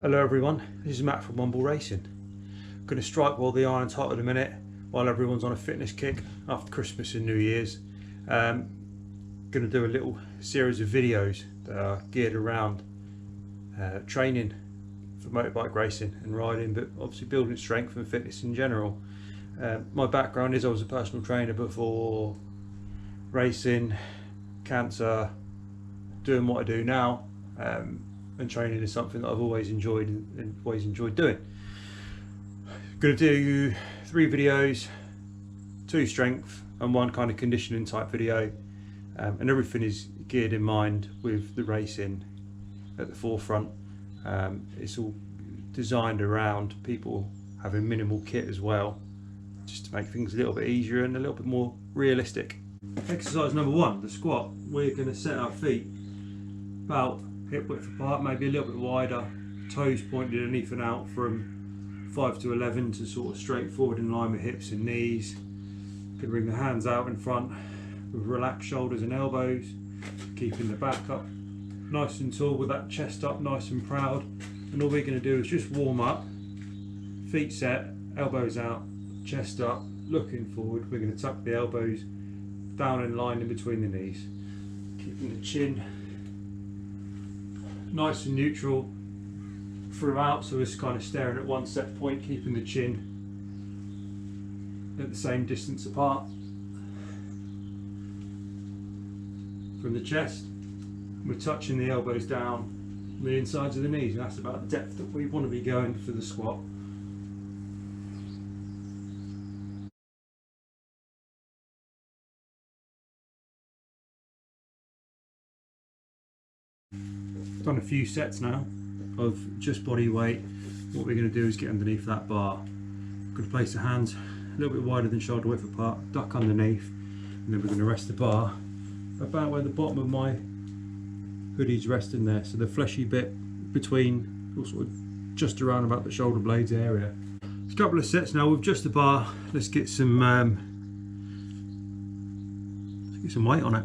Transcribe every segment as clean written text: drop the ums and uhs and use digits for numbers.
Hello everyone, this is Matt from Barbell Racing. I'm going to strike while the iron's hot at a minute, while everyone's on a fitness kick after Christmas and New Year's. Going to do a little series of videos that are geared around training for motorbike racing and riding, but obviously building strength and fitness in general. My background is I was a personal trainer before racing, cancer, doing what I do now. And training is something that I've always enjoyed and always enjoyed doing. Going to do 3 videos, 2 strength and 1 kind of conditioning type video, and everything is geared in mind with the racing at the forefront. It's all designed around people having minimal kit as well, just to make things a little bit easier and a little bit more realistic. Exercise number 1, the squat. We're going to set our feet about hip width apart, maybe a little bit wider, toes pointed underneath and out from 5 to 11 to sort of straight forward in line with hips and knees. You can bring the hands out in front with relaxed shoulders and elbows, keeping the back up nice and tall with that chest up nice and proud. And all we're going to do is just warm up, feet set, elbows out, chest up, looking forward. We're going to tuck the elbows down in line in between the knees, keeping the chin nice and neutral throughout, so it's kind of staring at one set point, keeping the chin at the same distance apart from the chest. We're touching the elbows down the insides of the knees, and that's about the depth that we want to be going for the squat. Done a few sets now of just body weight. What we're going to do is get underneath that bar. We're going to place the hands a little bit wider than shoulder width apart, duck underneath, and then we're going to rest the bar about where the bottom of my hoodie's resting there, so the fleshy bit between, sort of just around about the shoulder blades area. It's a couple of sets now with just the bar. Let's get some weight on it.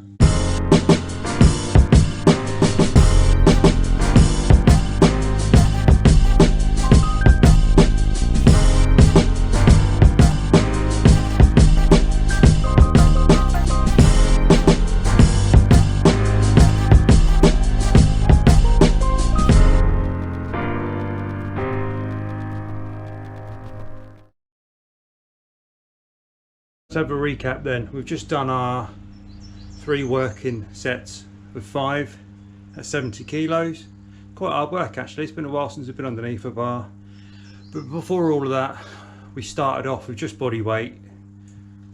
Let's have a recap then. We've just done our 3 working sets of 5 at 70 kilos. Quite hard work actually. It's been a while since I've been underneath a bar. But before all of that, we started off with just body weight.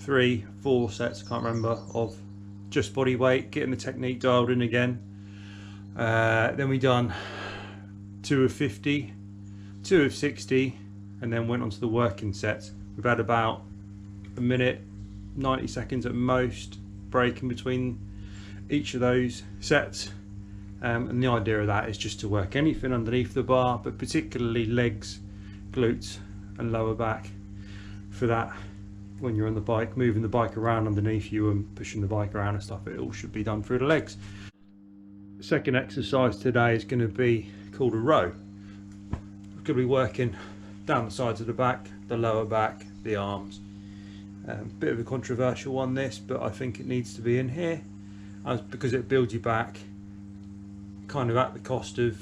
3, 4 sets, I can't remember, of just body weight, getting the technique dialed in again. Then we done 2 of 50, 2 of 60, and then went on to the working sets. We've had about a minute, 90 seconds at most break in between each of those sets, and the idea of that is just to work anything underneath the bar, but particularly legs, glutes and lower back. For that, when you're on the bike, moving the bike around underneath you and pushing the bike around and stuff, it all should be done through the legs. The second exercise today is going to be called a row. We're going to be working down the sides of the back, the lower back, the arms. Bit of a controversial one this, but I think it needs to be in here because it builds you back kind of at the cost of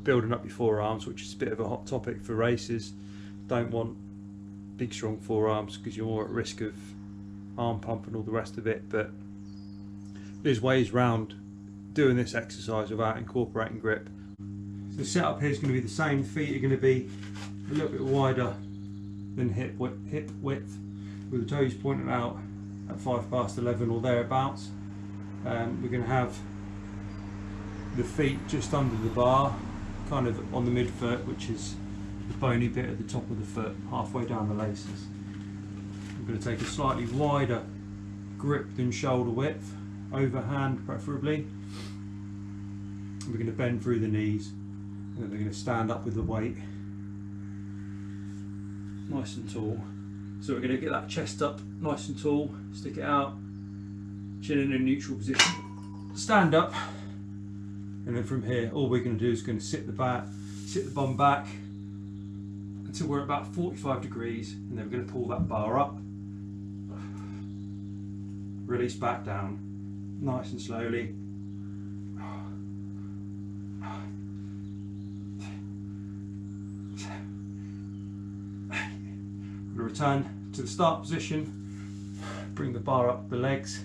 building up your forearms, which is a bit of a hot topic for races. Don't want big strong forearms because you're more at risk of arm pump and all the rest of it, but there's ways round doing this exercise without incorporating grip. So the setup here is going to be the same. Feet are going to be a little bit wider than hip width, with the toes pointing out at 5 past 11 or thereabouts. We're going to have the feet just under the bar, kind of on the midfoot, which is the bony bit at the top of the foot, halfway down the laces. We're going to take a slightly wider grip than shoulder width, overhand preferably. We're going to bend through the knees, and then we're going to stand up with the weight nice and tall. So we're going to get that chest up nice and tall, stick it out, chin in a neutral position, stand up, and then from here all we're going to do is going to sit the bum back until we're at about 45 degrees, and then we're going to pull that bar up, release back down nice and slowly. Return to the start position, bring the bar up the legs,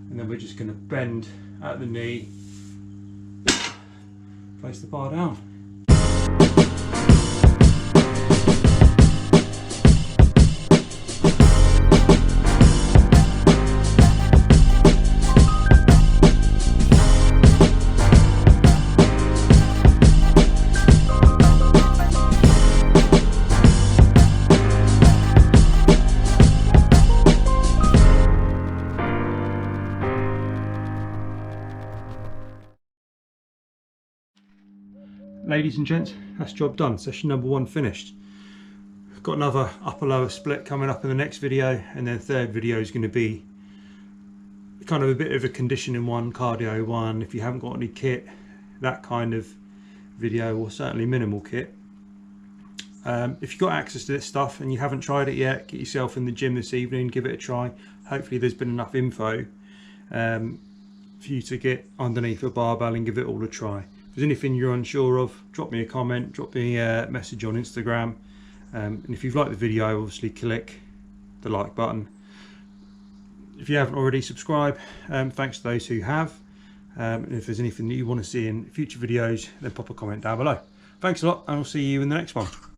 and then we're just going to bend at the knee, place the bar down. Ladies and gents, that's job done. Session number 1 finished. Got another upper lower split coming up in the next video, and then third video is going to be kind of a bit of a conditioning one, cardio one, if you haven't got any kit, that kind of video, or certainly minimal kit. If you've got access to this stuff and you haven't tried it yet, get yourself in the gym this evening, give it a try. Hopefully there's been enough info for you to get underneath a barbell and give it all a try. If there's anything you're unsure of, drop me a comment, drop me a message on Instagram, and if you've liked the video, obviously click the like button. If you haven't already, subscribe. Thanks to those who have, and if there's anything that you want to see in future videos, then pop a comment down below. Thanks a lot, and I'll see you in the next one.